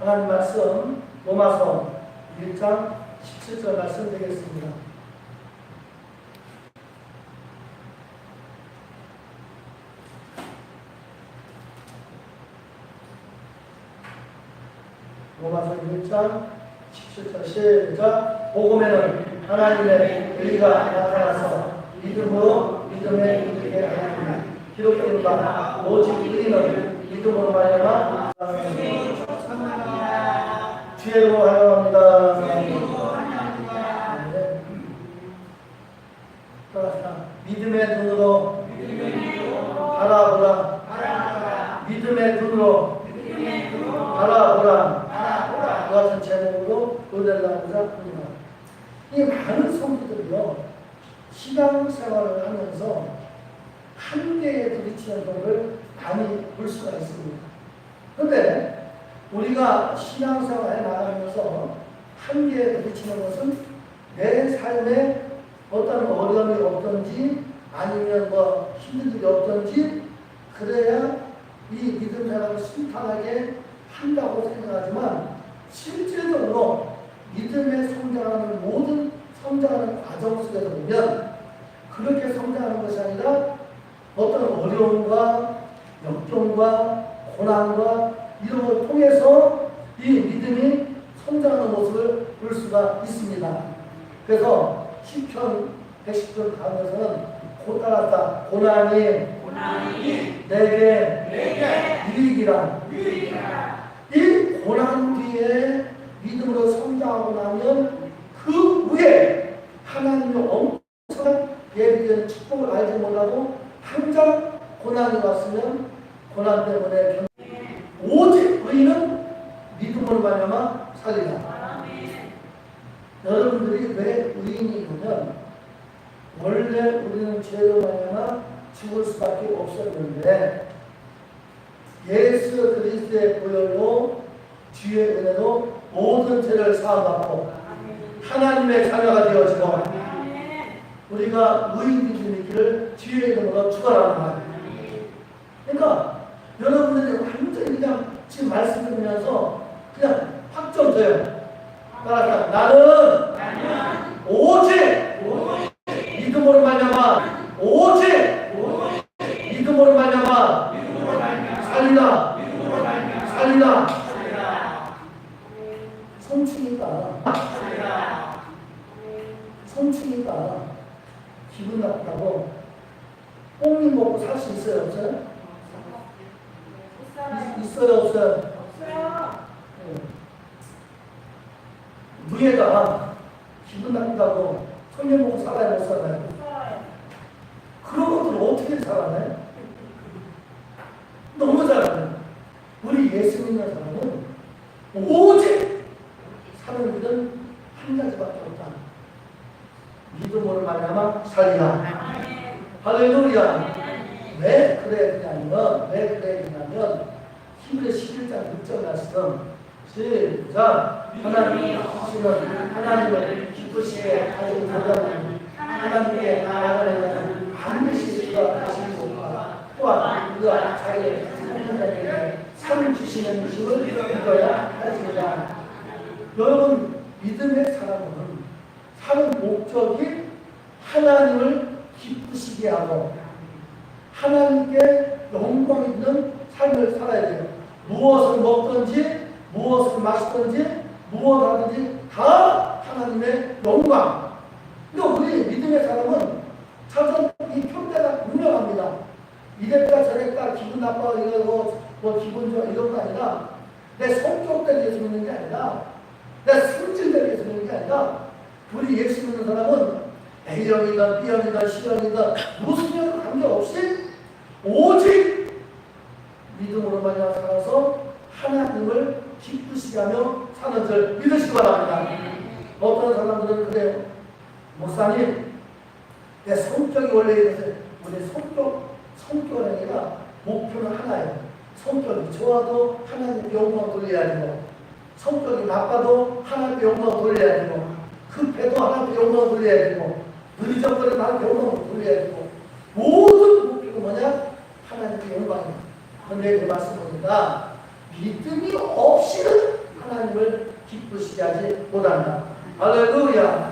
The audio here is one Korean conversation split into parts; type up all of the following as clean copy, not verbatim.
하나님 말씀 로마서 1장 17절 말씀 되겠습니다. 로마서 1장 17절 시작. 복음에는 하나님의 의가 나타나서 믿음으로 믿음에 이르게 하느니라. 기록된 바 오직 의인은 믿음으로 말미암아 지혜로 하려 합니다. 믿음의 눈으로 바라보라. 믿음의 눈으로 바라보라. 그 같은 제목으로 노래를 하고자 합니다. 이 많은 성도들이요, 신앙생활을 하면서 한계에 부딪히는 것을 많이 볼 수가 있습니다. 그런데 우리가 신앙생활에 나가면서 한계에 부딪히는 것은 내 삶에 어떤 어려움이 없던지 아니면 뭐 힘든 일이 없던지 그래야 이 믿음 생활을 순탄하게 한다고 생각하지만 실질적으로 믿음에 성장하는 모든 성장하는 과정 속에서 보면 그렇게 성장하는 것이 아니라 어떤 어려움과 역경과 고난과 이런 걸 통해서 이 믿음이 성장하는 모습을 볼 수가 있습니다. 그래서 시편 110편 가운데서는 따랐다. 고난이 내게 유익이라. 이 고난 뒤에 믿음으로 성장하고 나면 그 후에 하나님의 엄청난 예비된 축복을 알지 못하고 항상 고난이 왔으면 고난 때문에 오직 의인은 믿음으로 말미암아 살리라. 여러분들이 왜 의인이냐면 원래 우리는 죄로 말미암아 죽을 수밖에 없었는데 예수 그리스도의 보혈로 주의 은혜로 모든 죄를 사함받고 하나님의 자녀가 되어지고 우리가 의인이 되기를 주의 이름으로 축원하는 말이에요. 그러니까 여러분들이 완전히 그냥 지금 말씀 들으면서 그냥 확정돼요. 따라서 나는 오직 믿음으로 말미암아 오직 믿음으로 말미암아 살리라. 성충이가 기분 나쁘다고 뽕잎 먹고 살 수 있어요? 없어요? 있어요? 없어요? 무예가 기분 나쁘다고 손님 먹고 살아요? 못 살아요? 그런 것들 어떻게 살아나요? 너무 잘하네. 우리 예수 믿는 사람은 오직 사는 길은 한 가지밖에 없다. 믿음으로 말미암아 살리라. 할렐루야. 왜 그래야 되냐면 히브리서 11장 6절 말씀 시작. 하나님을 기쁘시게 하시고 보다는 하나님께 나아가려면 반드시 그가 하신 것과 또한 그가 자기의 사랑자에게 상 주시는 주를 믿어야 하리라. 여러분, 믿음의 사람은 사는 목적이 하나님을 기쁘시게 하고 하나님께 영광 있는 삶을 살아야 돼요. 무엇을 먹든지 무엇을 마시든지 무엇 하든지 다 하나님의 영광. 그러니까 우리 믿음의 사람은 사실 이 평가가 분명합니다. 이랬다 저랬다 기분 나빠 이러고 뭐 기분 좋아 이런 거 아니라 내 성격대로 예수 믿는 게 아니라 내 성질대로 예수 믿는 게 아니라 우리 예수 믿는 사람은 A형이든 B형이든 C형이든 무슨 형 관계없이 오직 믿음으로 말미암아 살아서 하나님을 기쁘시게 하며 사는 줄 믿으시기 바랍니다. 어떤 사람들은 그래요. 목사님, 내 성격이 원래 이래서 우리 성격이 아니라 목표는 하나예요. 성격이 좋아도 하나님의 영광 돌려야 되고 성격이 나빠도 하나님의 영광 돌려야 되고 급해도 하나님의 영광 돌려야 되고 늦어버려도 하나님의 영광 돌려야 되고 모든 목표가 뭐냐? 하나님의 영광이에요. 그런데 그 말씀 보니까 믿음이 없이는 하나님을 기쁘시게 하지 못한다. 할렐루야.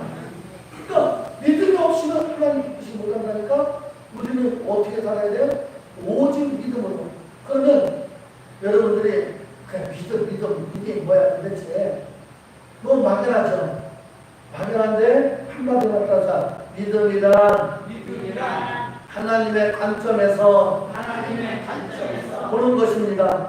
그러니까 믿음이 없이는 하나님 기쁘시게 못한다니까 우리는 어떻게 살아야 돼요? 오직 믿음으로. 그러면 여러분들이 그냥 믿음이 뭐야 도대체? 너무 막연하죠? 막연한데 한마디로 따라서 믿음이란 하나님의 관점에서 보는 것입니다.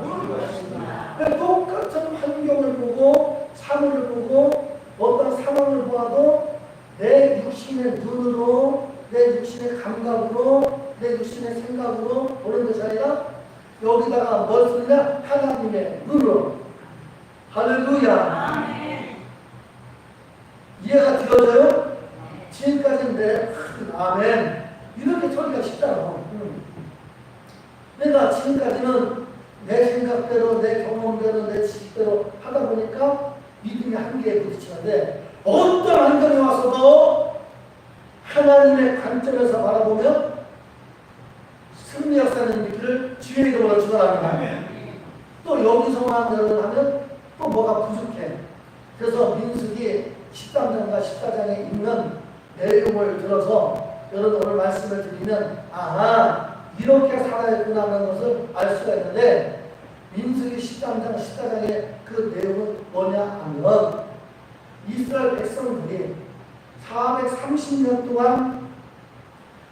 똑같은 환경을 보고 사물을 보고 어떤 상황을 보아도 내 육신의 눈으로 내 육신의 감각으로 내 육신의 생각으로 보는 것이 아니라 여기다가 뭘 쓰느냐? 하나님의 눈으로. 할렐루야. 이해가 되어져요? 지금까지인데 아멘. 이렇게 처리가 쉽잖아. 내가 지금까지는 내 생각대로 내 경험대로 내 지식대로 하다 보니까 믿음이 한계에 부딪히는데 어떤 환경에 와서도 하나님의 관점에서 바라보면 승리 역사는 있기를 주의 이름으로 축원합니다. 또 여기서만 하면 또 뭐가 부족해. 그래서 민수기 13장과 14장에 있는 내용을 들어서 여러분 오늘 말씀을 드리면 이렇게 살아야겠구나 하는 것을 알 수가 있는데 민수기 13장 14장의 그 내용은 뭐냐 하면 이스라엘 백성들이 430년 동안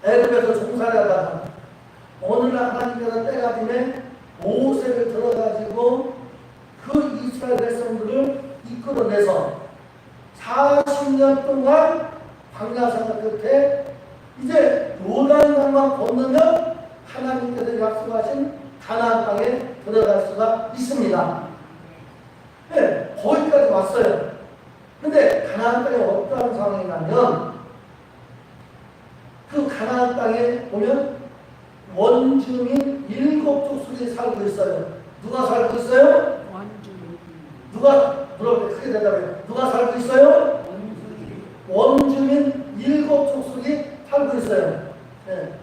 애굽에서 종살이 하다가 오늘날 하나님께서 때가 됨에 모세를 들어가지고 그 이스라엘 백성들을 이끌어내서 40년 동안 광야생활 끝에 이제 요단강만 건너면 하나님께서 약속하신 가나안 땅에 들어갈 수가 있습니다. 네, 거기까지 왔어요. 근데 가나안 땅에 어떠한 상황이냐면 그 가나안 땅에 보면 원주민 7족속이 살고 있어요. 누가 살고 있어요? 누가 물어볼게 크게 대답해요. 누가 살고 있어요? 원주민 7족속이 살고 있어요. 네.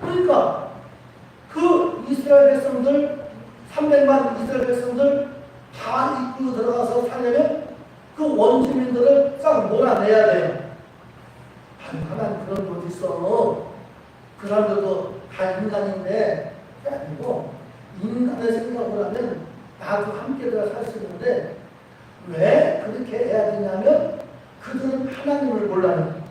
그러니까 그 이스라엘 백성들 300만 이스라엘 백성들 다 이끌고 들어가서 살려면 그 원주민들을 싹 몰아내야 돼요. 하나님 그런 게 어디 있어? 그 사람들도 다 인간인데 아니고 인간의 생각을 하면 나도 함께 들어 살 수 있는데 왜 그렇게 해야 되냐면 그들은 하나님을 몰라요.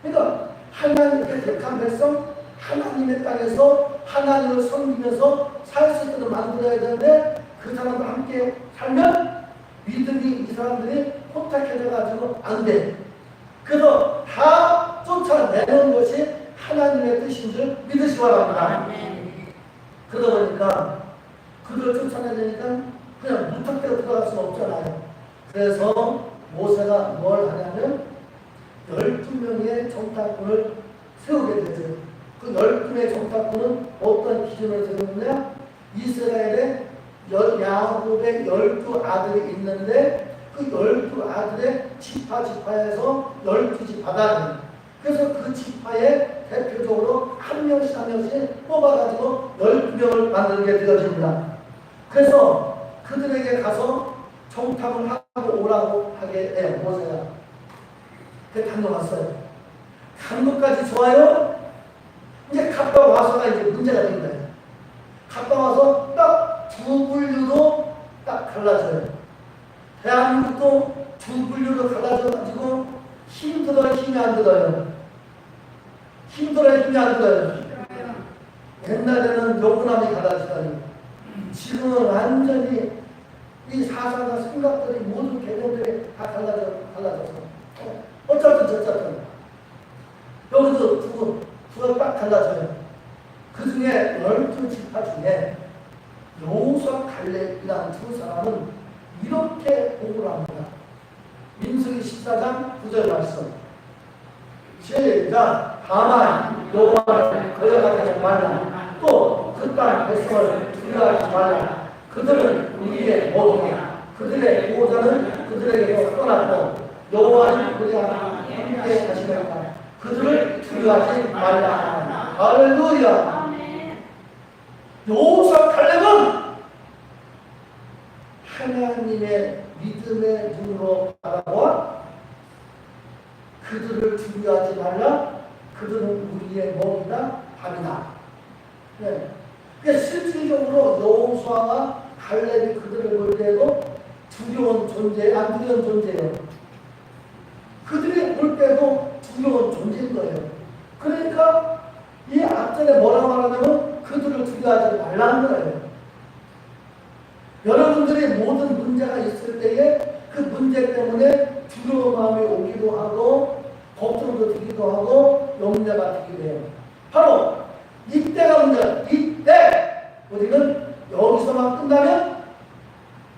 그러니까 하나님의 택한 백성 하나님의 땅에서 하나님을 섬기면서 살 수 있도록 만들어야 되는데 그 사람과 함께 살면 믿음이 이 사람들이 호탁해져 가지고 안 돼. 그래서 다 쫓아내는 것이 하나님의 뜻인 줄 믿으시기 바랍니다. 그러다 보니까 그들을 쫓아내니까 그냥 무턱대고 들어갈 수는 없잖아요. 그래서 모세가 뭘 하냐면 12명의 정탐꾼을 세우게 되죠. 그 12명의 정탐꾼은 어떤 기준을 세우느냐? 이스라엘의 야곱의 12아들이 있는데 그 12아들의 지파에서 12지파다. 그래서 그 지파에 대표적으로 한 명씩 한 명씩 뽑아가지고 12명을 만들게 되어집니다. 그래서 그들에게 가서 정탐을 하고 오라고 하게 해요, 모세가. 그래서 다녀왔어요. 간 것까지 좋아요? 이제 갔다 와서가 이제 문제가 된 거예요. 갔다 와서 딱 두 분류로 딱 갈라져요. 대한민국도 두 분류로 갈라져가지고 힘들어요, 힘이 안 들어요? 힘들어요, 힘이 안 들어요? 옛날에는 요구남이 갈라지다니 지금은 완전히 이 사상과 생각들이 모든 개념들이 다 갈라져서 어쨌든 저쨌든 여기도 두가 딱 갈라져요. 그 중에 12지파 중에 여호수아 갈렙이라는 두 사람은 이렇게 보고를 합니다. 민수기 14장 9절 말씀. 시작. 다만 여호와를 거역하지 말라. 또 그 땅 백성을 두려워하지 말라. 그들은 우리의 모독이야. 그들의 보호자는 그들에게서 떠났고 여호와는 그들과 함께 하시니까 그들을 두려워하지 말라. 할렐루야. 여호수아 갈렙은 하나님의 믿음의 눈으로 바라보아 그들을 두려워하지 말라. 그들은 우리의 먹이다 밥이다. 네. 그러니까 실질적으로 여호수아와 갈렙이 그들을 볼 때도 두려운 존재, 안 두려운 존재예요. 그들이 볼 때도 두려운 존재인 거예요. 그러니까 이 앞전에 뭐라고 말하냐면 그들을 두려워하지 말라는 거예요. 여러분들이 모든 문제가 있을 때에 그 문제 때문에 두려운 마음이 오기도 하고 걱정도 들기도 하고 염려가 들기도 해요. 바로 이때가 문제야. 이때 우리는 여기서만 끝나면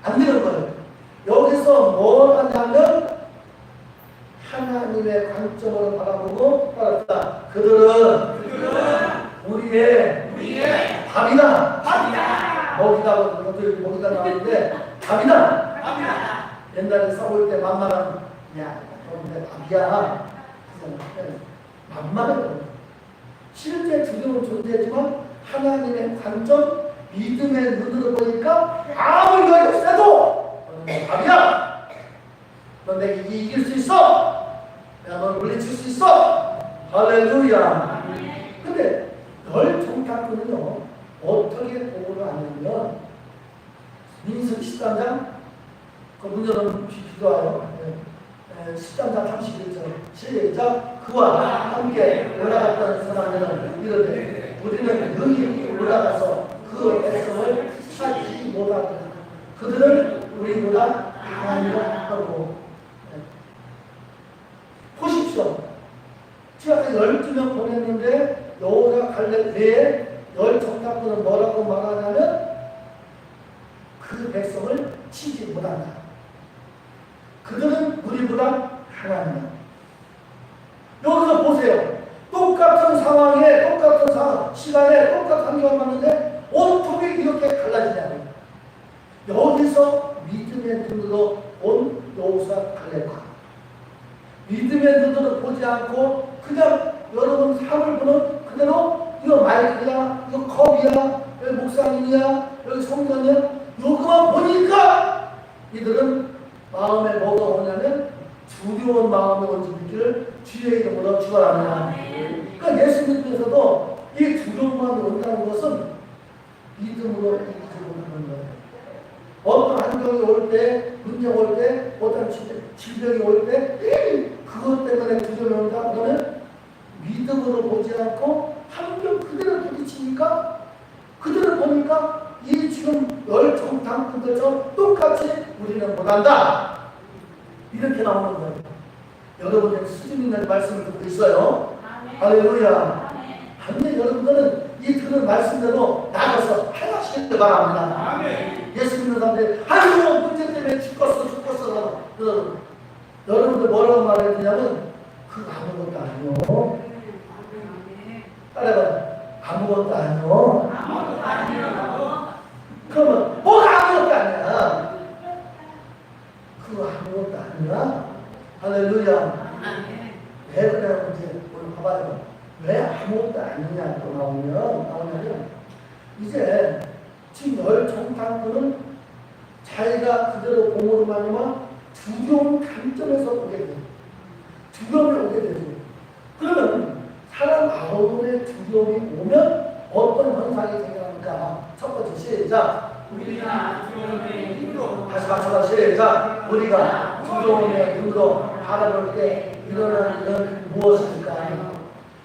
안 되는 거예요. 여기서 뭘 하냐면 하나님의 관점으로 바라보고 따랐다. 그들은 우리의 밥이다. 먹이다. 먹이다 나오는데 밥이다. 옛날에 싸울 때 만만한 야, 너 밥이야. 만만해요. 실제 두려운 존재지만 하나님의 관점, 믿음의 눈으로 보니까 아무리 너희가 세도 너는 밥이야. 넌 내게 이길 수 있어. 내가 너를 물리칠 수 있어. 할렐루야. 근데 널 정탐꾼은요 어떻게 보고를 하냐면 민수기 13장 그 문제는 기도하여 13장 31절 시작. 그와 함께 올라갔던 사람들은 이르되 우리는 능히 올라가서 그 백성을 찾지 못하더라. 그들은 우리보다 강하니라 하고. 보십시오. 제가 12명 보냈는데 여호수아 갈렙 외에 10정탐꾼은 뭐라고 말하냐면 그 백성을 치지 못한다. 그들은 우리보다 강합니다. 여기서 보세요. 똑같은 상황에 똑같은 시간에 똑같은 환경을 봤는데 어떻게 이렇게 달라지냐고요. 여기서 믿음의 눈으로 본 여호수아 갈렙과 믿음의 눈으로 보지 않고 그냥 여러분 삶을 보는 그대로 이거 마이크야, 이거 컵이야, 여기 목사님이야, 여기 성전이야 이거만 보니까 이들은 마음에 뭐가 오냐면 두려운 마음이 온지를 주의 이름으로 축원합니다. 그러니까 예수 믿으면서도 이 두려운 마음이 온다는 것은 믿음으로 이기지 못하는 거예요. 어떤 환경이 올 때, 문제가 올 때, 어떤 질병이 올 때 그것 때문에 두려움이 온다. 그러면 믿음으로 보지 않고 환경 그대로 부딪히니까 그대로 보니까 이 지금 열정탐꾼들처럼 똑같이 우리는 못한다. 이렇게 나오는 거예요. 여러분의 수준 있는 말씀을 듣고 있어요. 할렐루야. 근데 여러분들은 이 들은 말씀대로 나가서 행하시길 바랍니다. 아멘. 예수 믿는 사람들이 아이고 문제 때문에 죽었어. 여러분들 뭐라고 말해야 되냐면 그거 아무것도 아니요. 따라해봐요. 아무것도 아니요. 그러면 뭐가 아무것도 아니야. 그거 아무것도 아니야. 할렐루야. 왜 그래요? 이제 오늘 봐봐요. 왜 아무것도 아니냐고 나오냐면 이제 지금 열정탐꾼은 자기가 그대로 공으로 말하면 두려운 관점에서 오게 돼요. 두려움이 오게 되죠. 그러면 사람 아우의 두려움이 오면 어떤 현상이 생겨납니까? 첫 번째 시작. 우리가 두려움의 힘으로 다시 맞춰봐 시작. 우리가 두려움의 힘으로 바라볼 때 일어나는 일은 무엇일까?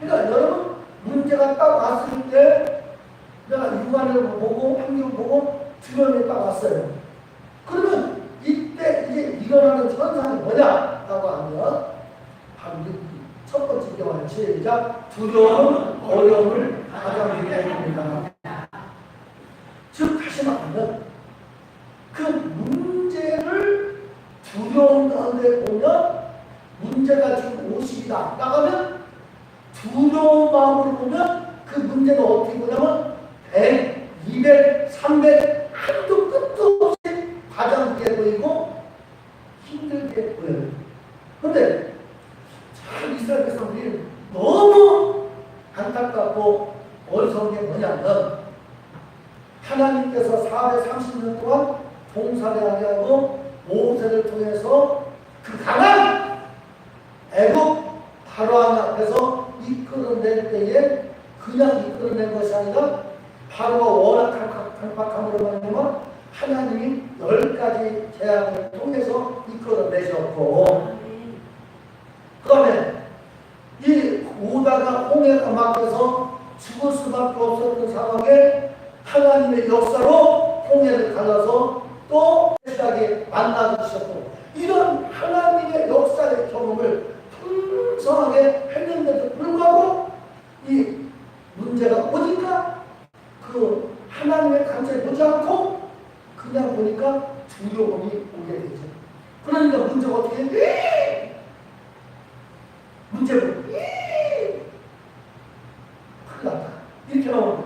그러니까 여러분 문제가 딱 왔을 때 내가 육안을 보고 환경을 보고 두려움이 딱 왔어요. 그러면 이때 이제 일어나는 현상이 뭐냐라고 하면 바로 첫 번째 경우는 시작. 두려움은 어려움을 가장 때문입니다. 즉 다시 말하면 그 문제를 두려운 가운데 보면 문제가 지금 50이다 나가면 두려운 마음으로 보면 그 문제가 어떻게 보냐면 100, 200, 300 한도 끝도 없이 과장되게 보이고 힘들게 보여요. 그런데 참 이스라엘 백성들이 너무 안타깝고 어리석은 게 뭐냐면 하나님께서 430년 동안 봉사를 하게 하고 모세를 통해서 그 강한 애굽 바로왕 앞에서 이끌어낼 때에 그냥 이끌어낸 것이 아니라 바로가 워낙 강박함으로 말미암아 하나님이 10가지 재앙을 통해서 이끌어내셨고, 그 다음에 이 오다가 홍해가 막혀서 죽을 수밖에 없었던 상황에 하나님의 역사로 홍해를 갈라서 또 시작에 만나주셨고, 이런 하나님의 역사의 경험을 풍성하게 했는데도 불구하고 이 문제가 오니까 그 하나님의 간섭을 보지 않고 그냥 보니까 두려움이 오게 되죠. 그러니까 문제가 어떻게 해? 문제를 큰일 났다. 이렇게 나오는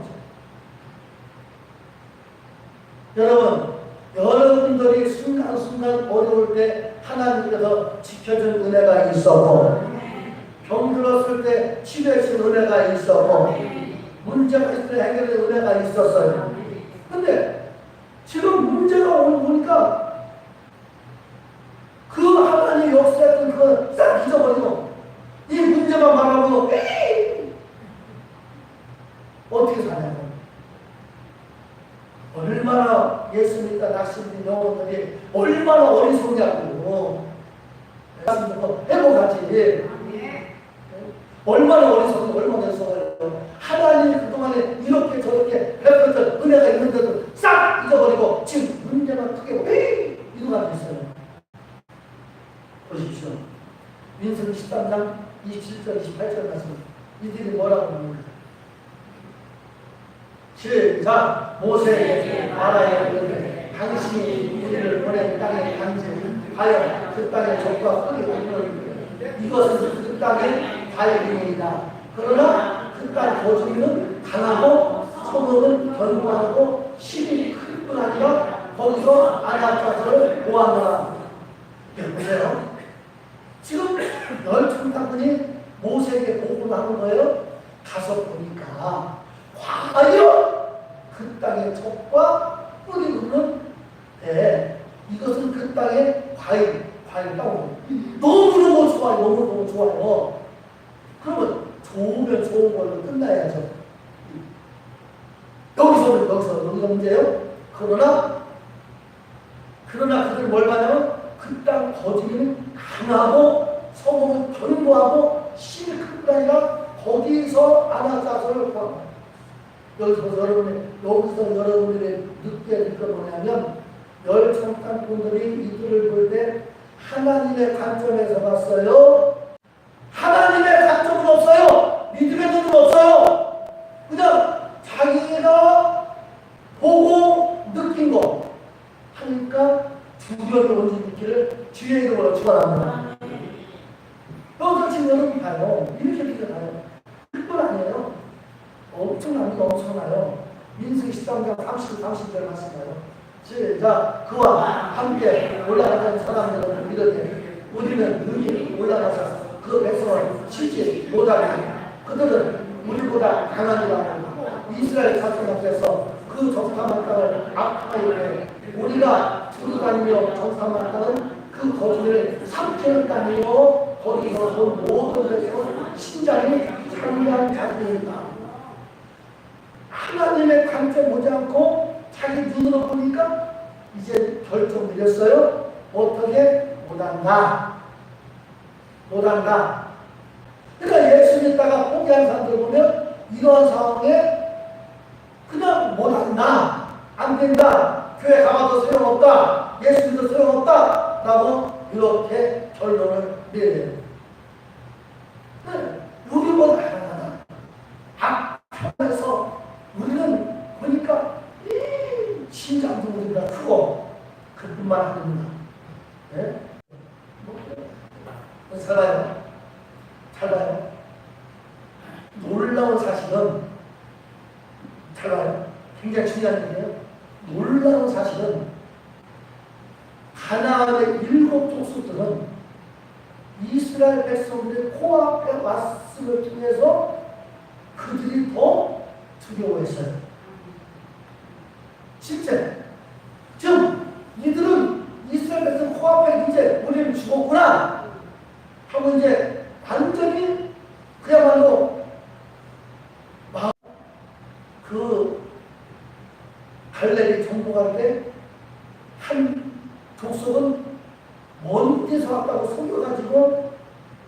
거죠. 여러분들이 순간순간 어려울 때 하나님께서 지켜준 은혜가 있었고, 병들었을 때 치료해준 은혜가 있었고, 문제가 있을 때 해결된 은혜가 있었어요. 근데 지금 문제가 오니까 그 하나님의 역사했던 그거 싹 잊어버리고 이 문제만 말하고 어떻게 사냐고. 얼마나 예수 믿다 낙심된 영혼들이 얼마나 어리석냐고. 해보가지. 얼마나 어리석고 얼마나 어리석어요. 하나님이 그동안에 이렇게 저렇게 베풀었던 은혜가 있는데도 싹 잊어버리고 지금 문제만 크게 이동하고 있어요. 보십시오. 민수기 13장 27절 28절 말씀, 이들이 뭐라고 합니까? 시작. 모세에게 말하여 이르되 당신이 우리를 보낸 땅의 간증하여 그 땅의 족과 꿀이 오르는 이것은 그 땅의 과일이니이다. 그러나 그 땅 거주민은 강하고 소문은 견고하고 힘이 클 뿐 아니라 거기서 아나짜서를 모아노라. 보세요. 지금 열두 땅분이 모세에게 보고를 하는 거예요. 가서 보니까 과연 그 땅의 젖과 꿀이 흐르는 이것은 그 땅의 과일 땅으로 너무너무 좋아요. 너무너무 좋아요. 그러면 좋으면 좋은 걸로 끝나야죠. 여기가 문제예요. 그러나 그들은 뭘 받냐면 그 땅 거주민은 강하고 성공은 견고하고 힘이 큰 게 아니라 거기서 아나짜서를 구합니다. 여기서 여러분들이 느껴야 될 건 뭐냐면, 열정탄 분들이 이들을 볼 때 하나님의 관점에서 봤어요. 하나님의 관점은 없어요. 믿음의 눈은 없어요. 그냥 자기가 보고 느낀 거 하니까 두려움을 얹어놓기를 주의 이름으로 축원합니다. 여기서 지금 여러분 봐요. 이렇게 봐요. 그뿐 아니에요. 엄청나요. 민수기 13장 30절 말씀해요. 시작. 그와 함께 올라가던 사람들은 이르되 우리는 능히 올라가서 그 백성을 치지 못하리니 그들은 우리보다 강하니라. 이스라엘 자손 앞에서 그 정탐한 땅을 악하여 우리가 두루다니며 정탐한 땅은 그 거주를 삼키는 땅이요 거기서 본 모든 백성은 신장이 상대한 자들이다. 하나님의 관점 보지 않고 자기 눈으로 보니까 이제 결정 내렸어요. 어떻게? 못한다. 그러니까 예수 믿다가 포기한 사람들 보면 이러한 상황에 그냥 못한다, 안 된다, 교회 가봐도 소용없다, 예수 믿어도 소용없다 라고 이렇게 결론을 내려요. 우리보다 악하면서 우리는 보니까 심장도 우리보다 크고 그뿐만 아닙니다. 네? 잘 봐요. 놀라운 사실은, 잘 봐요. 굉장히 중요한 얘기예요. 놀라운 사실은 가나안의 7 족속들은 이스라엘 백성들의 코앞에 왔음을 통해서 그들이 더 두려워했어요. 실제 지금 이들은 이스라엘 백성 죽었구나 하고 이제 완전히 그야말로 그 갈렙이 정복할 때 한 족속은 먼 데서 왔다고 속여가지고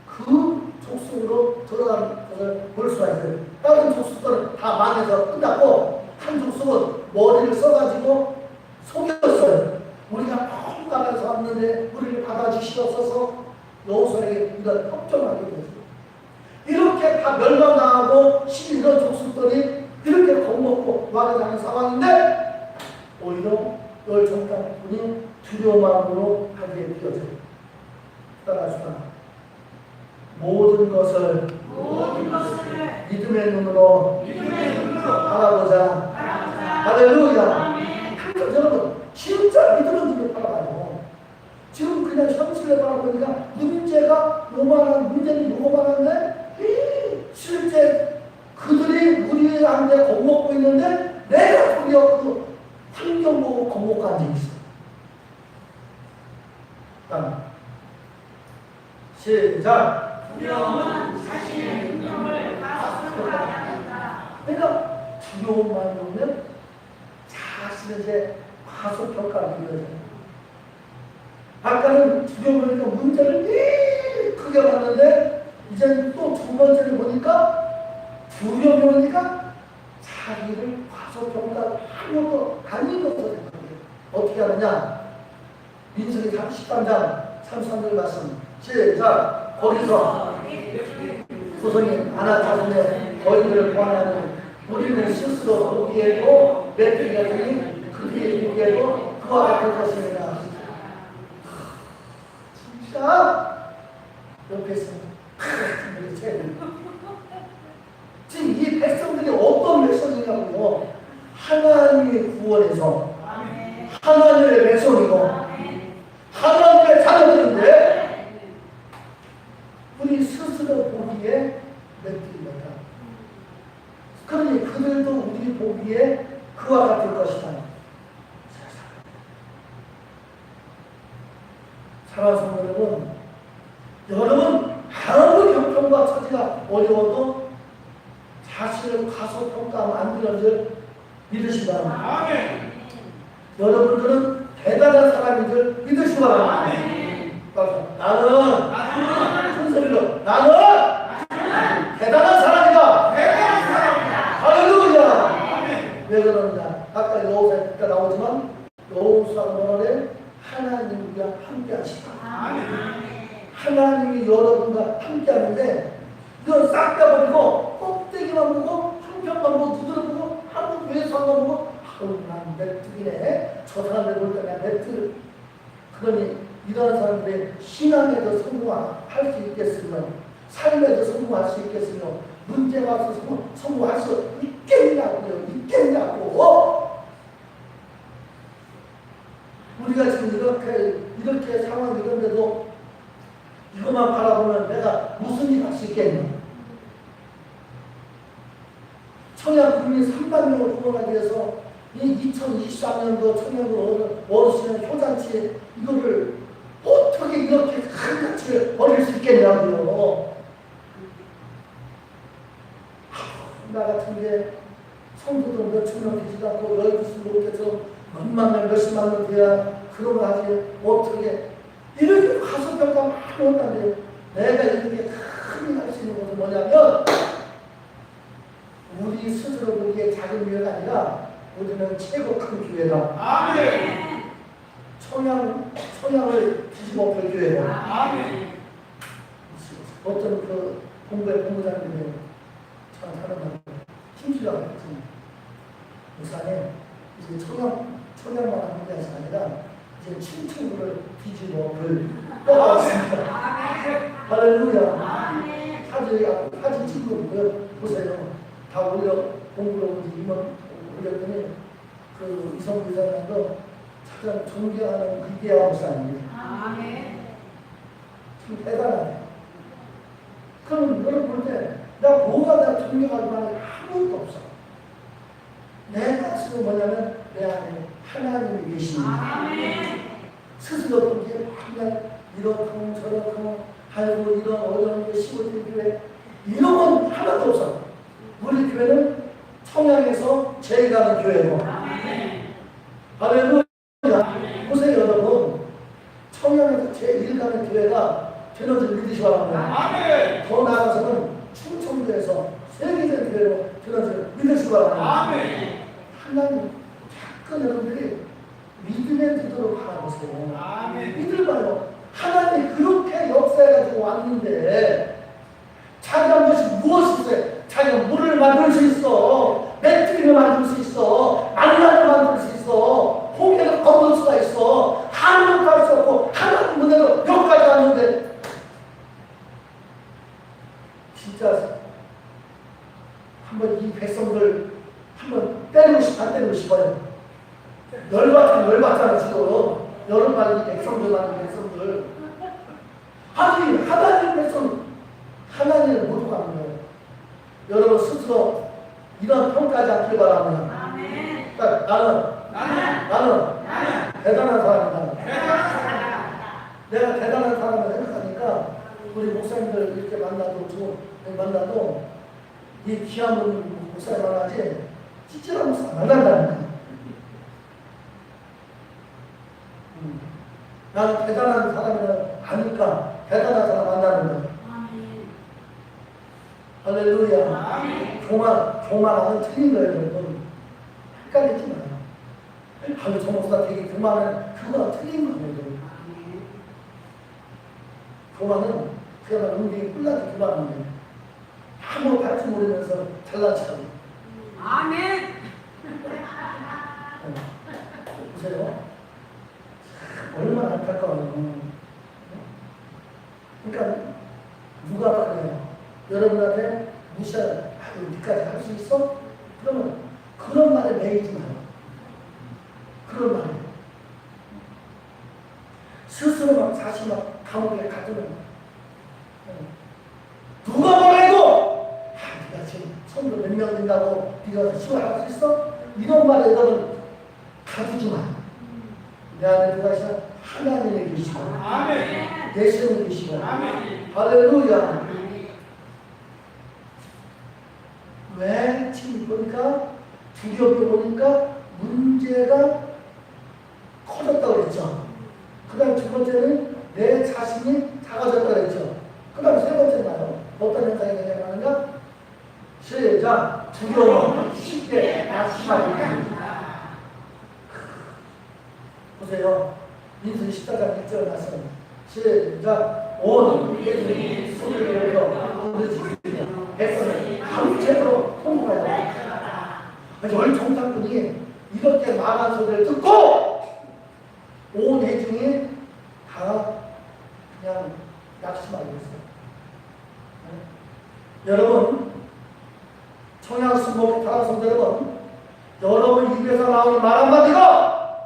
그 족속으로 들어간 것을 볼 수가 있어요. 다른 족속들은 다 망해서 끝났고 한 족속은 머리를 써가지고 속였어요. 우리가 너무 가면서 왔는데 우리를 받아주시옵소서 여호수아에게 이런 협정을 하게 됐어요. 이렇게 다 멸망당하고 이런 족속들이 이렇게 겁먹고 와가는 상황인데 오히려 열 정탐꾼이 두려운 마음으로 하기에 되어져요. 따라하시다. 모든 것을 믿음의 눈으로 바라보자. 할렐루야. 여러분 진짜 믿음의 눈으로 바라봐요. 지금 그냥 현실을 바라보니까 문제가 요만한 문제는 요만한데 실제 그들이 우리한테 겁먹고 있는데 내가 도리어 그 환경 보고 겁먹고 앉아있어. 시작. 두려움은 자신의 능력을 가속하게 한다. 그러니까 두려움만 오면 자신의 이제 과소평가를 이루어져요. 아까는 두려움이니까 문제를 크게 봤는데 이제 또 두 번째를 보니까 두려움이 오니까 자기를 과소평가 아무것도 아닌 것으로 생각해요. 어떻게 하느냐? 민수기 13장 33절 말씀 시작. 거기서 후손이 아나타손의 거인을 보아하는 우리는 스스로 보기에도 메뚜기가 되니 그들이 보기에도 그와 같을 것입니다. 진짜 옆에 있으면 지금 이 백성들이 어떤 백성이냐고요. 하나님의 구원에서 하나님의 백성이고 하나님의 자녀들인데 우리 스스로 보기에 메뚜기다. 그러니 그들도 우리 보기에 그와 같을 것이다. 사랑하는 여러분 아무리 형편과 처지가 어려워도 자신을 과소평가하면 안 되는 줄 믿으시기 바랍니다. 아멘. 여러분들은 대단한 사람이들 믿으시기 바랍니다. 나는 큰 소리로 나는 대단한 사람이다. 할렐루야. 왜 그러느냐? 아까 여호수아가 나오지만 여호수아가 뭐래? 하나님 우리와 함께 하시다. 하나님이 여러분과 함께 하는데 이건 싹 다 버리고 꼭대기만 보고 한편만 보고 두드려 보고 한번 외상만 보고 아우 난 메뚜기네. 저 사람들 볼 때 난 메뚜기. 그러니 이런 사람들의 신앙에도 성공할 수 있겠으며 삶에도 성공할 수 있겠으며 문제가 와서 성공할 수 있겠냐고요. 우리가 지금 이렇게 상황이 이런데도 이것만 바라보면 내가 무슨 일 할 수 있겠냐. 청약 국민 3만 명을 후원하기 위해서 이 2023년도 청약으로 어르신의 효잔치 이거를 어떻게 이렇게 큰 가치를 버릴 수 있겠냐고요. 나 같은 게 성도도 몇천 명 되지도 않고 여의도수 못해서 몇만 명, 몇십만 명 돼야 그런 거 하지 어떻게 이렇게 가소평가 많이 온다는데 내가 이렇게 큰 할 수 있는 것은 뭐냐면 우리 스스로 보기에 작은 교회가 아니라 우리는 최고 큰 교회다. 아멘. 청양을 뒤집어 엎을 교회다. 아멘. 어떤 그 공부장님이 참 하는 힘주라고 했더니 부산에 이제 청양만 하는 게 아니라 이제 충청도를 뒤집어 엎을 떠나왔습니다. 할렐루야. 사진 찍고 보세요. 다 올려 공부로 임원 올렸더니 그 이성구 이사장도 가장 존경하는 위대한 목사입니다. 참 대단하네. 그럼 너를 볼 때 나 뭐가 내가 존경할 만한 아무것도 없어. 내가 지금 뭐냐면 내 안에 하나님이 계십니다. 스스로 보기에 그냥 이렇고 저렇고 하고 이런 어려운 게 시골 교회 이런 건 하나도 없어. 우리 교회는 청양에서 제일 가는 교회고. 할렐루야. 보세요 여러분. 청양에서 제일 가는 교회가 되는 줄 믿으시 바랍니다. 더 나아가서는 충청도에서 세계적인 교회로 되는 줄 믿으시 바랍니다. 하나님 자꾸 여러분들이 믿음의 뜻으로 바라보세요. 믿을까요? 하나님이 그렇게 역사해가지고 왔는데 자기가 무엇이 있어요? 자기가 물을 만들 수 있어, 메뚜기를 만들 수 있어, 만나를 만들 수 있어, 홍해를 건널 수가 있어, 하늘을 갈 수 없고 하나님 문제로 여기까지 왔는데 진짜 한번 이 백성들 한번 때리고 싶어요. 열받잖아 지금. 여름날 이 백성들 백성들 하나님 백성 하나님을 못 가는 거예요. 여러분 스스로 이런 평가하지 않길 바랍니다. 그러니까 나는 대단한 사람이다. 내가 대단한 사람을 생각하니까 우리 목사님들 이렇게 만나도 이 귀한 분 목사님 만나지 찌질한 목사 만난다니까. 나는 대단한 사람을 아니까 대단한 사람 만나는 거야. 할렐루야. 교만하면 틀린 거예요, 여러분. 헷갈리지 마요. 아유, 저 목사 되게 교만은 그거랑 틀린 거예요, 여러분. 교만은 그야말로 은근히 꿀나게 교만한 거예요. 아무것도 할 줄 모르면서 잘난 척하고. 아멘. 보세요. 얼마나 안타까워요. 그러니까 누가 그래요? 여러분한테 니까지 할 수 있어? 그러면 그런 말에 매이지 마요. 그런 말에 스스로 자신 감옥에 가두는 누가 뭐래도 네가 지금 손으로 몇 명 된다고 네가 시험할 수 있어? 이런 말에 너는 가두지 마. 내 안에 누가 있어? 하나님이 계시고 예수님이 계시고 할렐루야. 왜? 지금 보니까 두렵게 보니까 문제가 커졌다고 그랬죠. 그 다음 두 번째는 내 자신이 작아졌다고 그랬죠. 그 다음 세 번째는 어떤 현상이 나타나는가? 시작. 두려워 쉽게 낙심하게 됩니다. 보세요. 민수기 14장 1절 말씀. 시작. 온 예수님이 소리를 내어 부르짖으며 백성을 밤새도록 통곡하여 열정상군이 이렇게 말한 소리를 듣고 온 회중이 다 그냥 낙심하게 됐어요. 여러분 청양순복 다락성 여러분 입에서 나오는 말 한마디가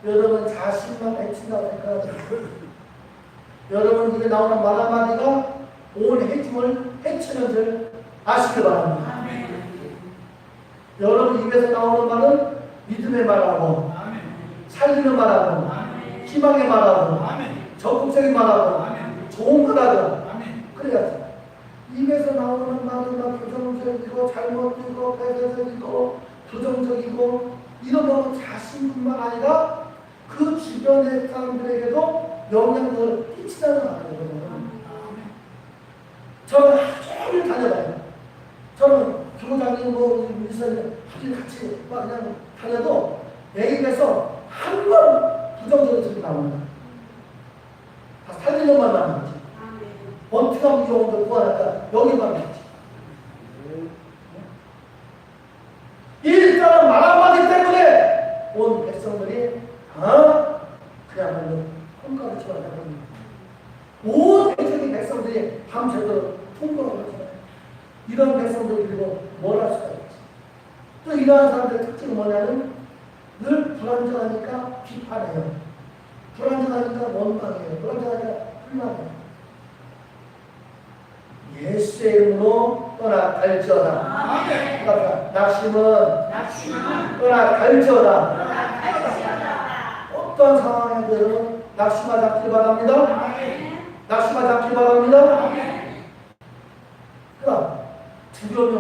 여러분 자신만 해친다고 생각하세요. 여러분 입에 나오는 말 한마디가 온 해중을 해치는 줄 아시길 바랍니다. 여러분 입에서 나오는 말은 믿음의 말하고 살리는 말하고 희망의 말하고 적극적인 말하고 좋은 말하고 그래야죠. 입에서 나오는 말은 막 부정적이고 잘못되고 배려적이고 부정적이고 이런 거는 자신뿐만 아니라 그 주변의 사람들에게도 영향을 끼치다는 말이거든요. 저는 하루 종일 다녀봐요. 저는 교장님 미사님 같이 막 그냥 다녀도 내 입에서 한 번 부정적인 소리 나옵니다. 다 살리는 말만 나오지. 어떻게 하면 영혼을 구하니까 여기만 나오지. 이 사람 말 한마디 때문에 온 백성들이 그야말로 통과를 쳐나가는 온 백성의 백성들이 밤새도록 통과를 하잖아요. 이런 백성들 그리고 뭘 할 수가 있지. 또 이러한 사람들의 특징은 뭐냐면 늘 불안정하니까 비판해요. 불안정하니까 원망해요. 불안정하니까 불만해요. 예수의 이름으로 떠나갈지어다. 그러니까 낙심은 떠나갈지어다. 어떤 상황에도 낙심하지 않길 바랍니다. 낙심하지 않길 바랍니다. 그럼 두려움이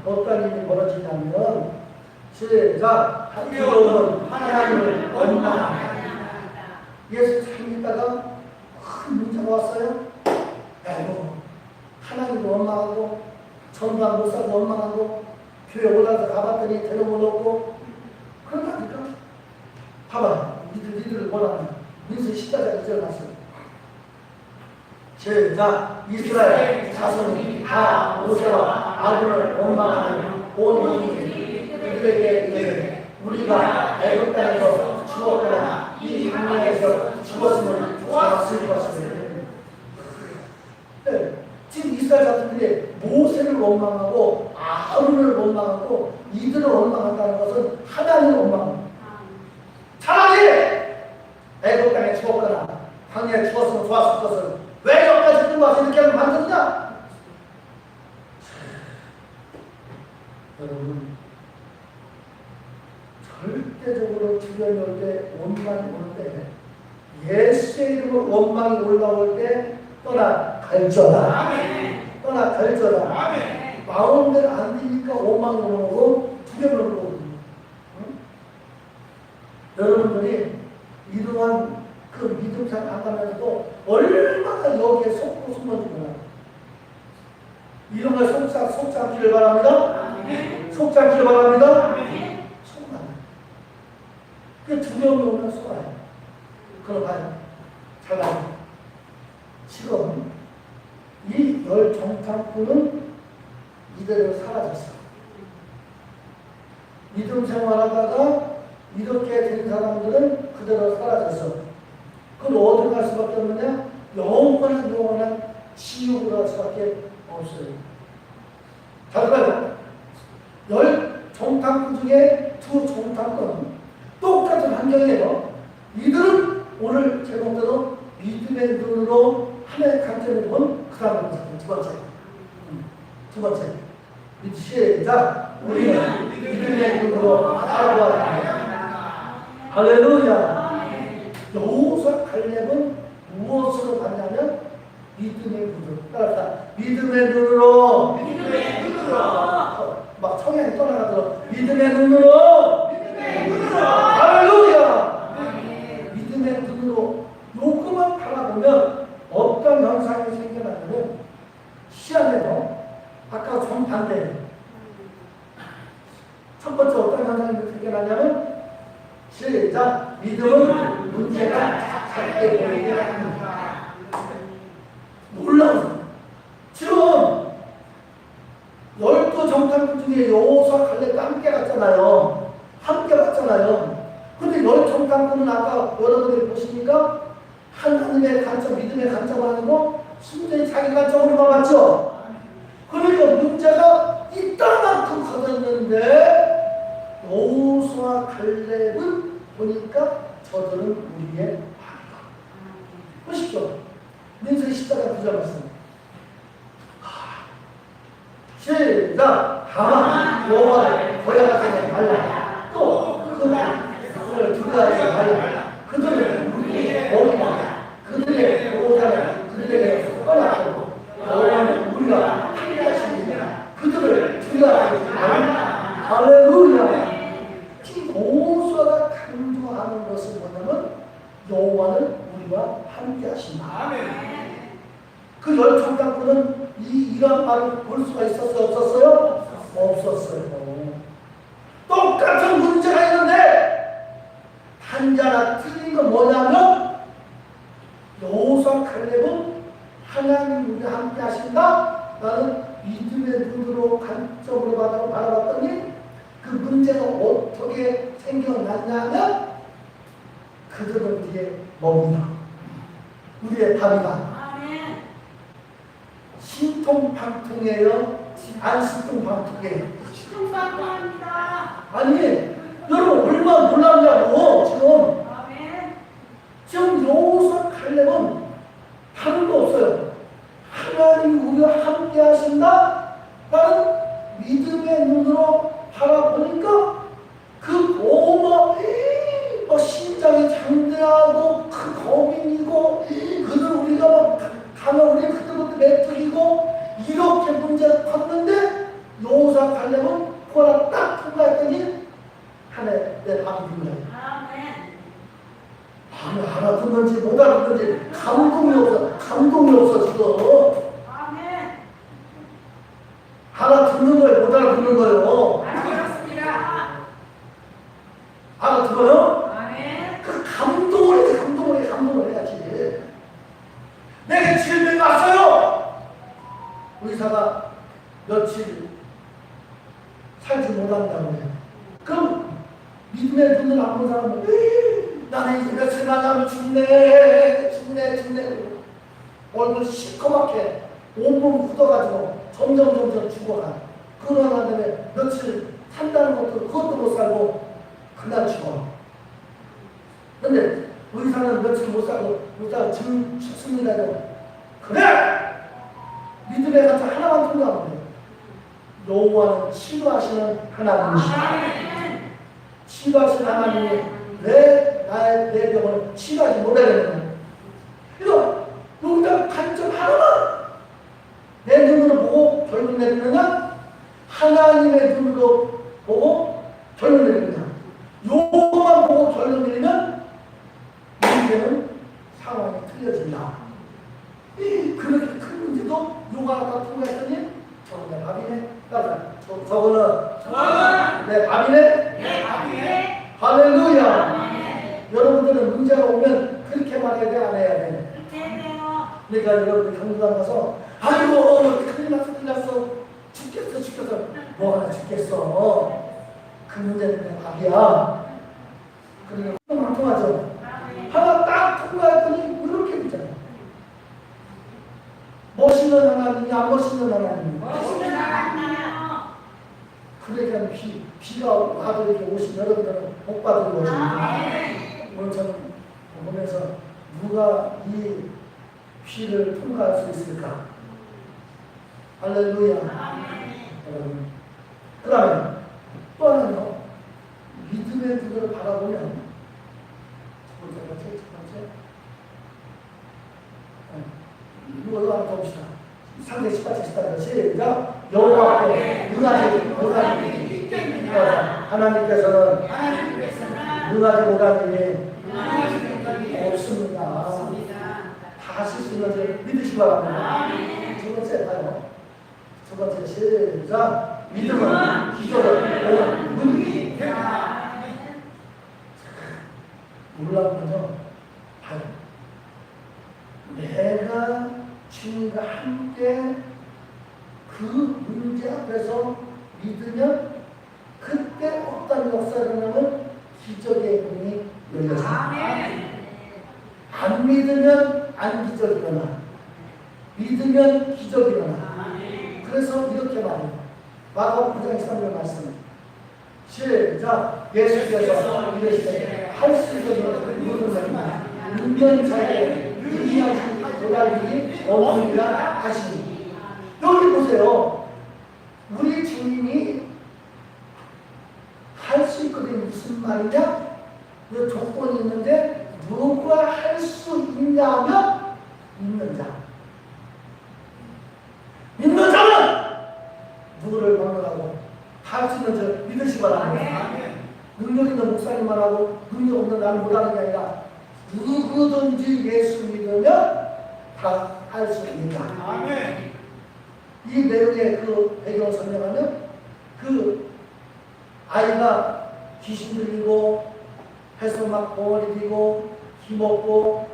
어떤 일이 벌어지냐면 시작 두려움은 하나님을 원망합니다. 예수 참 믿다가 큰 문제가 왔어요. 아이고 하나님도 원망하고 전도한 목사도 원망하고 교회 올라가서 가봤더니 되는 것 없고 그런다니까. 봐봐 니들 원하는 민수 십자가 이절 났어요. 시작 이스라엘 자손이 다 모세와 아론을 원망하는 온 민족이 그들에게 이르되 우리가 애굽 땅에서 죽었거나 이 광야에서 죽었으면 좋았을 것이다. 네, 지금 이스라엘 자손들이 모세를 원망하고 아론을 원망하고 이들을 원망한다는 것은 하나님을 원망합니다. 차라리 애굽 땅에 죽었거나 광야에 죽었으면 좋았을 것을 왜 여기까지 끌고 와서 이렇게 만드냐? 여러분 절대적으로 주변에 올 때 원망이 올 때 예수의 이름으로 원망이 올라올 때 떠나 갈저다. 떠나 갈저다. 마음대로 안 되니까 원망이 오고 두려움을 오거든요. 응? 여러분들이 이러한 그 믿음상 안 가면서도 얼마나 여기에 속고 숨어지구나. 이런 걸 속지 않기를 바랍니다. 속지 않기를 바랍니다. 속아. 그 두려움이 오면 속아요. 그럼 봐요. 잘 봐요. 지금 이 열 정탐꾼은 이대로 사라졌어. 믿음 생활하다가 이렇게 된 사람들은 그대로 사라졌어. 그럼 어디 갈 수밖에 없느냐? 영원한 지옥으로 갈 수밖에 없어요. 잘 봐요. 열 정탐꾼 중에 두 정탐꾼은 똑같은 환경이에요. 이들은 오늘 제목대로 믿음의 눈으로 하나의 관점을 본 그 다음에 두 번째. 시작. 우리는 믿음의 눈으로 바라보아야 합니다. 할렐루야. 여호수아 갈렙은 무엇으로 봤냐면 믿음의 눈으로. 따라서 믿음의 눈으로. 막 청양이 떠나가더라. 믿음의 눈으로. 할렐루야. 믿음의 눈으로 요것만 바라보면 어떤 현상이 생겨나냐면 시안에서 아까 정반대예요. 첫 번째 어떤 현상이 생겨나냐면 시작. 믿음은 문제가 작게 보이게 합니다. 놀라워요. 지금 12 정탐꾼 중에 여호수아 갈렙도 함께 갔잖아요. 근데 10 정탐꾼은 아까 여러분들이 보시니까 하나님의 관점, 믿음의 관점을 하는 거 순전히 자기 관점으로만 봤죠. 그러니까 문제가 이따만큼 커졌는데 여호수아 갈렙은 보니까 저들은 우리의 아니다. 보십시오. 민수기 10장 9절 말씀. 시작. 다만 여호와를 고려하지 말라. 또 그들을 두려워하지 말라. 그들은 우리의 머리다. 그들의 보호자는 그들에게 떠나고 여호와는 우리가 함께하시니라. 그들을 두려워하지 말라. 할렐루야. 지금 여호수아가 강조하는 것은 뭐냐면 여호와는 우리와 함께하신다. 그 열 정탐꾼은 이런 말을 볼 수가 있었어요? 없었어요? 없었어요. 똑같은 문제가 있는데 한자나 틀린 건 뭐냐면 여호수아 갈렙은 하나님 우리와 함께 하신다. 나는 믿음의 눈으로 관점으로 바라봤더니 그 문제가 어떻게 생겨났냐면 그들은 우리의 몸이다. 우리의 밥이다. 신통방통이에요? 안 신통방통이에요? 신통방통합니다. 아니 여러분 얼마나 놀랍냐고. 지금 여호수아 갈렙은 다른 거 없어요. 하나님이 우리와 함께 하신다? 나는 믿음의 눈으로 바라보니까 그 심장이 장대하고 큰 그 거민이고 그들 우리가 뭐 가면 우리 그들부터 메뚜기고 이렇게 문제가 컸는데 여호사 가려면 그거랑 딱 통과했더니 하나의 내 밥이 된 거예요. 아멘. 알아듣는지 못 알아듣는지 감동이 없어 지금. 아멘. 알아듣는 거예요, 못 알아듣는 거예요. 알았습니다. 알아들어요? 아멘. 그 감동을 해야지. 내게 질병이 왔어요. 의사가 며칠 살지 못한다고 해요. 그럼 믿음의 눈을 안 본 사람은 나는 이제 며칠 만나면 죽네. 얼굴 시커멓게 온몸 굳어가지고 점점 죽어가. 그러나 다음에 며칠 산다는 것도 그것도 못 살고 그날 죽어. 근데 의사는 며칠 못 살고 죽습니다. 그래! 믿음의 가치 하나만 통과하면 돼요. 여호와는 치료하시는 하나님이시다. 치료하시는 하나님이 왜 내 병을 치료하지 못하겠느냐. 그래서 여기다 관점 하나만 내 눈으로 보고 결론 내리느냐, 하나님의 눈으로 보고 결론 내리느냐. 요것만 보고 결론 내리면 문제는 상황이 틀려진다. 그렇게 큰 문제도 요가 하나 통과했더니 저건 내 밥이네. 저거는 내 밥이네. 할렐루야. 여러분들은 문제가 오면 그렇게 말해야 돼, 안 해야 돼? 그러니까 여러분들 강도당 가서 아이고 큰일 났어 죽겠어 뭐 하나 죽겠어. 그 문제는 내 밥이야. 그러니까 안 통하죠. 하나 딱 통과했더니 그렇게 되잖아요. 멋있는 하나님이 안 멋있는 하나님이. 그러니까 비가 와도 이렇게 오시면 여러분들은 복 받은 것입니다. 오늘 저는 보면서 누가 이 비를 통과할 수 있을까? 할렐루야. 여러분. 그 다음에 또 하나는요. 믿음의 눈을 바라보면 첫 번째. 이거 하나 더 봅시다. 상대 18, 18절 시작. 여호와께 능하지 못한 일이 하나님께서는 능하지 못한 일이 없습니다. 다 하실 수 있는 줄 믿으시기 바랍니다. 두 번째 봐요. 두 번째 시작. 믿음은 기적을 보는 눈이 놀라운 거죠. 봐요. 내가 주님과 함께 그 문제 앞에서 믿으면 그때 어떤 역사가 일어나면 기적의 문이 열려집니다. 안 믿으면 안 기적이 일어나. 믿으면 기적이 일어나. 그래서 이렇게 말해요. 마가복음 9장 13절 말씀. 시작. 예수께서 이르시되 할 수 있는 믿음은 운전자의 의지하신 도달이 없느니라 하시니. 여기 보세요. 우리 주님이 할 수 있거든. 무슨 말이냐? 그 조건이 있는데 누가 할 수 있냐면 믿는 자. 믿는 자는 누구를 막론하고 할 수 있는 자 믿으시기 바랍니다. 능력 있는 목사님만 하고 능력 없는 나는 못하는 게 아니라 누구든지 예수 믿으면 다 할 수 있다. 이 내용의 그 배경을 설명하면 그 아이가 귀신 들리고 해서 막 벙어리 뛰고 힘없고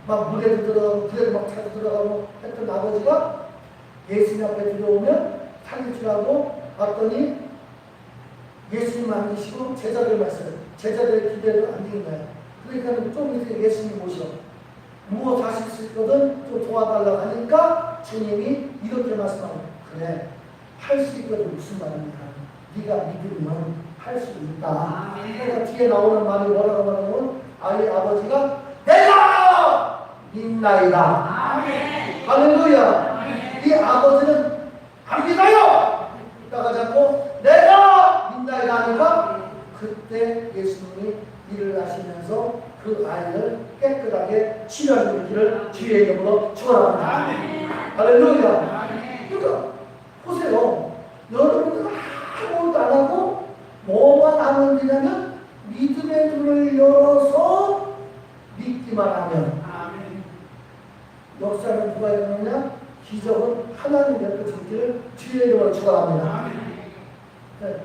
막 물에도 들어가고 불에도 막 차도 들어가고 했던 아버지가 예수님 앞에 들어오면 살릴 줄 알고 왔더니 예수님 안 계시고 제자들 말씀, 제자들의 기대를 안 드린 거예요. 그러니까 좀 이제 예수님 모셔. 무엇 하실 수 있거든 좀 도와달라고 하니까 주님이 이렇게 말씀하고 그래 할 수 있거든. 무슨 말입니까? 네가 믿으면 할 수 있다. 그러니까 뒤에 나오는 말이 뭐라고 말하면 아이 아버지가 내가 믿나이다. 할렐루야. 이 아버지는 안 믿어요. 이따가 자꾸 내가 믿나이다 하니까 그때 예수님이 일을 하시면서 그 아이를 깨끗하게 치료하는 길을 주의 이름으로 축원합니다. 할렐루야. 그러니까 보세요. 여러분들 아무것도 안 하고 뭐만 하면 되냐면 믿음의 눈을 열어서 믿기만 하면 역사는 누가 일어나냐? 기적은 하나님 베푸실 길을 주의 이름으로 축원합니다. 네.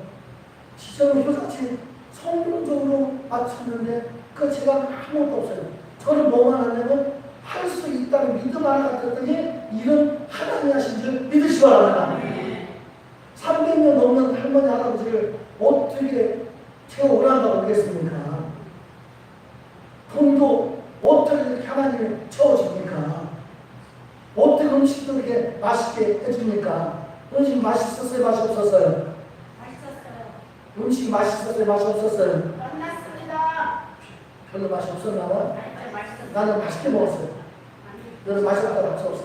지점을 이같이 성공적으로 맞췄는데 그 제가 아무것도 없어요. 저는 뭐만 하냐면 할 수 있다는 믿음 하나 갖았더니 이런 하나님 하신 줄 믿으시기 바랍니다. 300년 넘는 할머니 할아버지를 어떻게 제가 오란다고 그러겠습니까? 돈도 어떻게 이렇게 하나님이 채워줍니까? 어떻게 음식도 이렇게 맛있게 해줍니까? 음식 맛있었어요? 맛이 없었어요? 맛있었어요. 음식이 맛있었어요? 맛이 없었어요? 끝났습니다. 별로 맛이 없었나 봐. 맛있었어요. 나는 맛있게 먹었어요. 너는 맛이 없다 맛이 없어.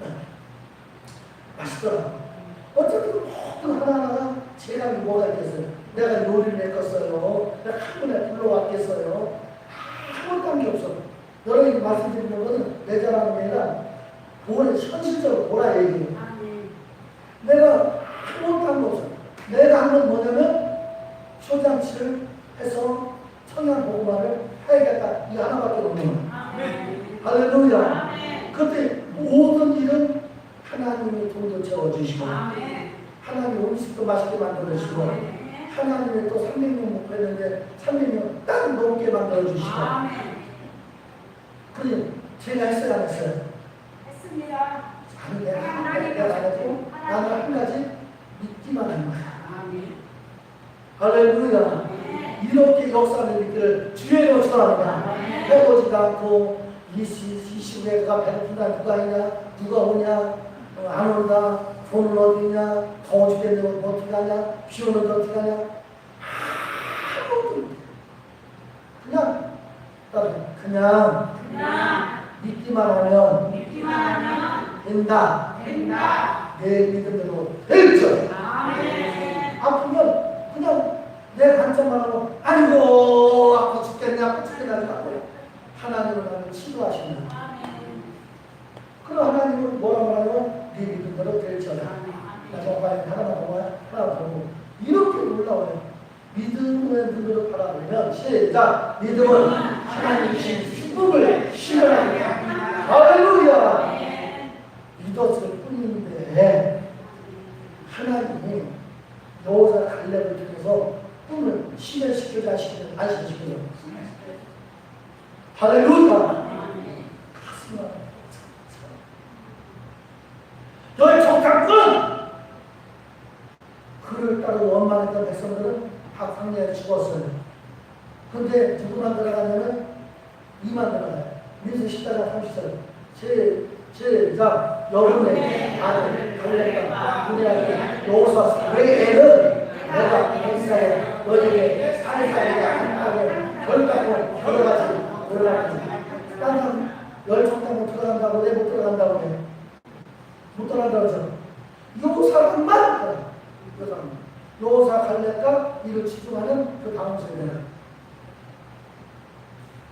네. 맛있더라. 어쨌든 모든 하나하나가 제가 뭐가 있겠어요? 내가 요리를 했겠어요? 내가 한 번에 불러왔겠어요? 아무것도 한 게 없어. 여러분이 말씀드리는 것은 내 자랑이 아니라 현실적으로 보라 얘기예요. 내가 아무것도 한 거 없어. 내가 한 건 뭐냐면 소장치를 해서 청양고구마를 해야겠다. 이 하나밖에 없는 거야. 할렐루야. 그때 모든 일은 하나님이 돈도 채워주시고 하나님이 음식도 맛있게 만들어주시고 하나님이 또 300명 목표했는데 300명 딱 넘게 만들어주시고 그래 제가 했어요 안 했어요? 했습니다. 아니 내가 안 했고 나는 한 가지 믿기만 한 거야. 할렐루야. 이렇게 역사를 믿기를 주의 이름으로 축원합니다. 해보지도 않고 이 시국에 누가 배고픈다 누가 있냐 누가 오냐 안 온다 돈은 어디 있냐 더워 죽겠는데 어떻게 하냐 비 오는데 어떻게 하냐 아무것도 그냥 믿기만 하면 된다. 내 믿음대로 될죠. 아프면 그냥 내 관점만 하고 아이고 아파 죽겠네 아파 죽겠네 하지 말고 하나님을 나를 치료하신다. 그럼 하나님은 뭐라 말하냐면 네 믿음대로 될지어다. 나 정말 하나만 보고 하나 보고 이렇게 놀라워요. 믿음의 눈으로 바라보면 시작. 믿음은 하나님이신 축복을 실현합니다. 할렐루야. 믿었을 뿐인데 하나님이 여호사 갈렙을 통해서 꿈을 실현시켜자 안 시켜요. 할렐루야. 너의 정탐꾼 그를 따르고 원망했던 백성들은 다 광야에 죽었어요. 근데 누구만 들어가냐면 이만 들어가요. 민수 14장 30절 제작 여러분의 아들 갈렙과 그녀에게 여호수아 외에는 내가 백성에 너에게 살살하게 한하게 결단코 들어가지 다른 열정당으로 들어간다고 내 못 들어간다고 해. 못 들어간다고 해서 여호사만 여호사 갈렙과 이를 집중하는 그 다음 세대는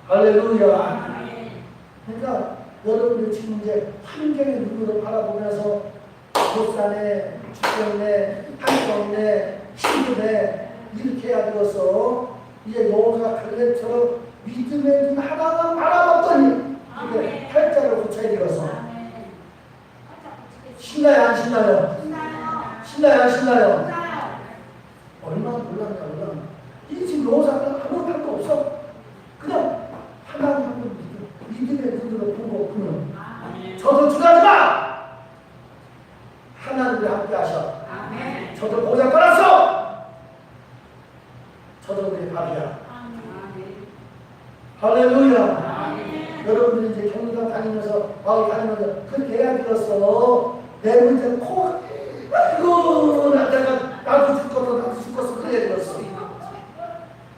할렐루야. 그러니까 여러분들 지금 이제 환경의 눈으로 바라보면서 도산에 주변에 한경에 친구네 이렇게 해야 되겠어. 이제 여호사 갈렙처럼 믿음의 눈 하나만 바라봤더니 이게 팔자를 고쳐야 되겠어. 신나요 안 신나요? 신나요 안 신나요? 얼마나 놀랍냐. 이 지금 여호사는 아무것도 할 거 없어. 그냥 하나님 한 번 믿음의 눈으로 보고 그는 저도 주가지마 하나님이 함께 하셔. 저도 고장 받았어. 저도 우리 밥이야. 할렐루야. 여러분들이 이제 경로당 다니면서 마을 다니면서 그렇게 해야 되겠어. 내 문제 코 아이고 내가 나도 죽겠어 그래야 되겠어.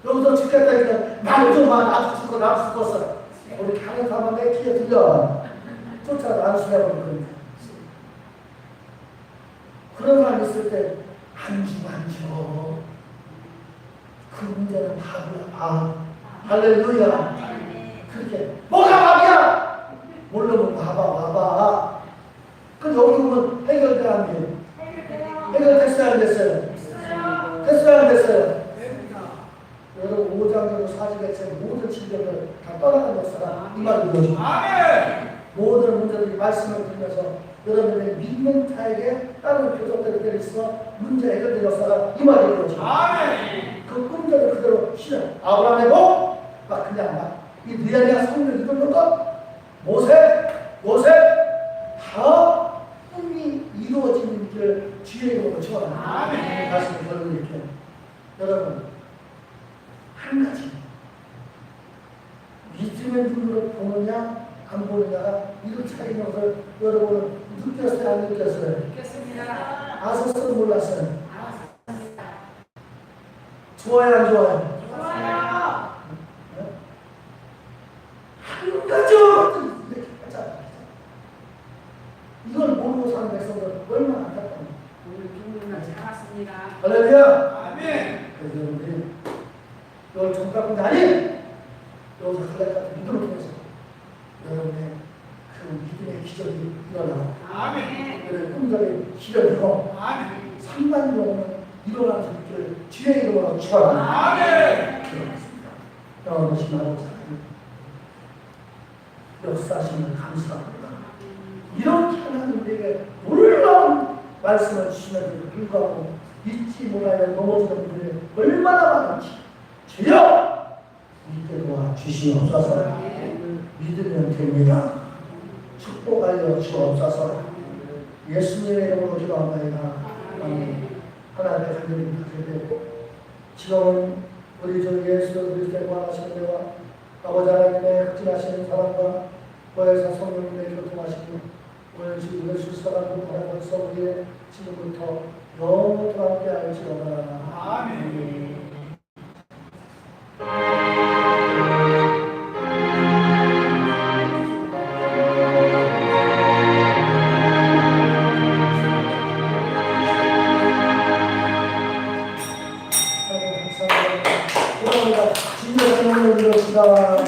여기서 죽겠다 이러니까 나도 좀 나도 죽겠어. 우리 강에 가면 내 귀에 들려. 쫓아가 안수해버릴 겁니다. 그런 사람 있을 때 안 죽어. 그 문제는 답이야. 할렐루야. 그렇게 뭐가 막이야? 모르면 와봐. 그 여기 보면 해결돼 안 돼요? 해결됐어요 안 됐어요? 됐어요 안 됐어요? 여러분 5장으로 사직했어요. 모든 질병을 다 떠나간 역사가 이 말을 보여줍니다. 모든 문제들이 말씀을 들으면서 여러분의 믿는 자에게 다른 교섭들이 되어 있어 문제 해결된 역사가 이 말을 보여줍니다. 그 꿈들을 그대로 실현. 아브라함의 복, 막 그냥 막이 느헤미야 성령 이루는 것, 모세 다 꿈이 이루어지는 길을 주의 이름으로 축원합니다. 말씀을 결국 이렇게 여러분 한 가지 믿음의 눈으로 보느냐 안 보느냐가 이런 차이인 것을 여러분은 느꼈어요 안 느꼈어요? 아셨어요 몰랐어요? 좋아요 안 좋아요? 한 가지만 이렇게 하자. 이걸 모르고 사는 백성들 얼마나 안타까운지. 할렐루야. 그래서 우리 이걸 정답인데 아니 여기서 갈래 같은 믿음을 통해서 여러분의 그 믿음의 기적이 일어나고 여러분의 꿈들이 실현되고 3만 영혼은 일어나는 것을 주의 이름으로 축원합니다. 여러분 오신 하나님 역사하심을 감사합니다. 이렇게 하나님에게 놀라운 말씀을 주시는데도 불구하고 믿지 못하여 넘어지는 분들이 얼마나 많은지 주여 믿게 도와 주시옵소서. 믿으면 됩니다. 축복하여 주옵소서. 예수님의 이름으로 기도합니다. 아멘. 하나님의 간절히 부탁드리되 지금은 우리 주 예수 그리스도의 구원하시는 데와 아버지 하나님의 극진하시는 사랑과 보혜사 성령님의 교통하시고 오늘 주님의 출석하는 바라면서 우리의 지금부터 영원토록 함께 하시옵소서. 아멘. 진짜 성령을 믿읍시다.